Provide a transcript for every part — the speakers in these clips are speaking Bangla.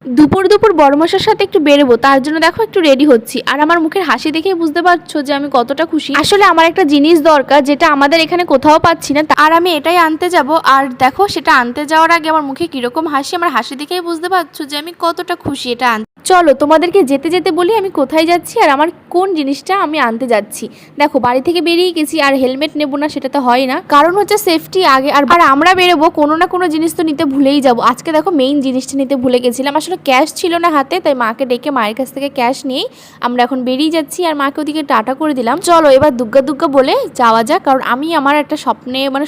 দুপুর দুপুর বড়মশার সাথে একটু বেরোবো, তার জন্য দেখো একটু রেডি হচ্ছি। আর আমার মুখের হাসি দেখেই বুঝতে পারছো যে আমি কতটা খুশি। আসলে আমার একটা জিনিস দরকার যেটা আমাদের এখানে কোথাও পাচ্ছি না, আর আমি এটাই আনতে যাব। আর দেখো সেটা আনতে যাওয়ার আগে আমার মুখে কিরকম হাসি, আমার হাসি দেখেই বুঝতে পারছো যে আমি কতটা খুশি এটা আনতে। চলো তোমাদেরকে যেতে যেতে বলি আমি কোথায় যাচ্ছি আর আমার কোন জিনিসটা আমি আনতে যাচ্ছি। দেখো বাড়ি থেকে বেরিয়ে গেছি, আর হেলমেট নেবো না সেটা তো হয় না, কারণ হচ্ছে সেফটি আগে। আর আমরা বেরোবো কোনো না কোনো জিনিস তো নিতে ভুলেই যাবো। আজকে দেখো মেইন জিনিসটা নিতে ভুলে গেছিলাম, আসলে ক্যাশ ছিল না হাতে, তাই মাকে ডেকে মায়ের কাছ থেকে ক্যাশ নিয়েই আমরা এখন বেরিয়ে যাচ্ছি। আর মাকে ওদিকে টাটা করে দিলাম। চলো এবার দুগ্গা দুগ্গা বলে যাওয়া যাক, কারণ আমি আমার একটা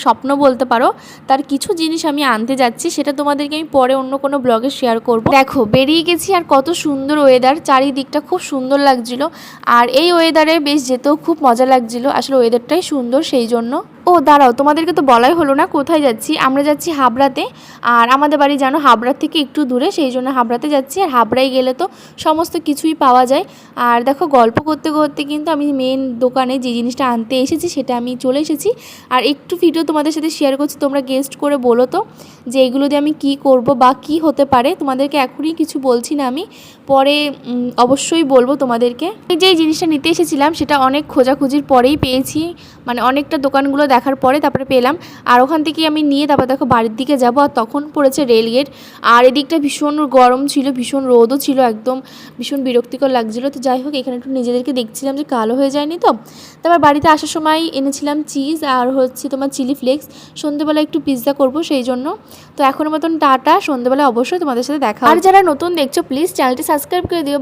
স্বপ্ন বলতে পারো, তার কিছু জিনিস আমি আনতে যাচ্ছি, সেটা তোমাদেরকে আমি পরে অন্য কোনো ব্লগে শেয়ার করব। দেখো বেরিয়ে গেছি, আর কত সুন্দর ওয়েদার, চারিদিকটা খুব সুন্দর লাগছিল। আর এই ওয়েদারে বেশ যেতেও খুব মজা লাগছিল, আসলে ওয়েদারটাই সুন্দর সেই জন্য। ও দাঁড়াও, তোমাদেরকে তো বলাই হলো না কোথায় যাচ্ছি। আমরা যাচ্ছি হাবড়াতে, আর আমাদের বাড়ি জানো হাবড়ার থেকে একটু দূরে, সেই জন্য হাবড়াতে যাচ্ছি। আর হাবড়ায় গেলে তো সমস্ত কিছুই পাওয়া যায়। আর দেখো গল্প করতে করতে কিন্তু আমি মেন দোকানে যে জিনিসটা আনতে এসেছি সেটা আমি চলে এসেছি। আর একটু ভিডিও তোমাদের সাথে শেয়ার করছি, তোমরা গেস্ট করে বলো তো যে এগুলো দিয়ে আমি কি করব বা কি হতে পারে। তোমাদেরকে এখনই কিছু বলছি না, আমি পরে অবশ্যই বলবো তোমাদেরকে। যেই জিনিসটা নিতে এসেছিলাম সেটা অনেক খোঁজাখুঁজির পরেই পেয়েছি, মানে অনেকটা দোকানগুলো দেখার পরে তারপরে পেলাম। আর ওখান থেকে আমি নিয়ে তারপর দেখো বাড়ির দিকে যাব, আর তখন পড়েছে রেলগেট। আর এদিকটা ভীষণ গরম ছিল, ভীষণ রোদও ছিল, একদম ভীষণ বিরক্তিকর লাগছিলো। তো যাই হোক এখানে একটু নিজেদেরকে দেখছিলাম যে কালো হয়ে যায়নি তো। তারপর বাড়িতে আসার সময় এনেছিলাম চিজ আর হচ্ছে তোমার চিলি ফ্লেক্স। সন্ধ্যেবেলা একটু পিৎজা করবো সেই জন্য। তো এখনের মতন টাটা, সন্ধ্যেবেলা অবশ্যই তোমাদের সাথে দেখা। আর যারা নতুন দেখছো প্লিজ চ্যানেলটি সাবস্ক্রাইব করে দিও।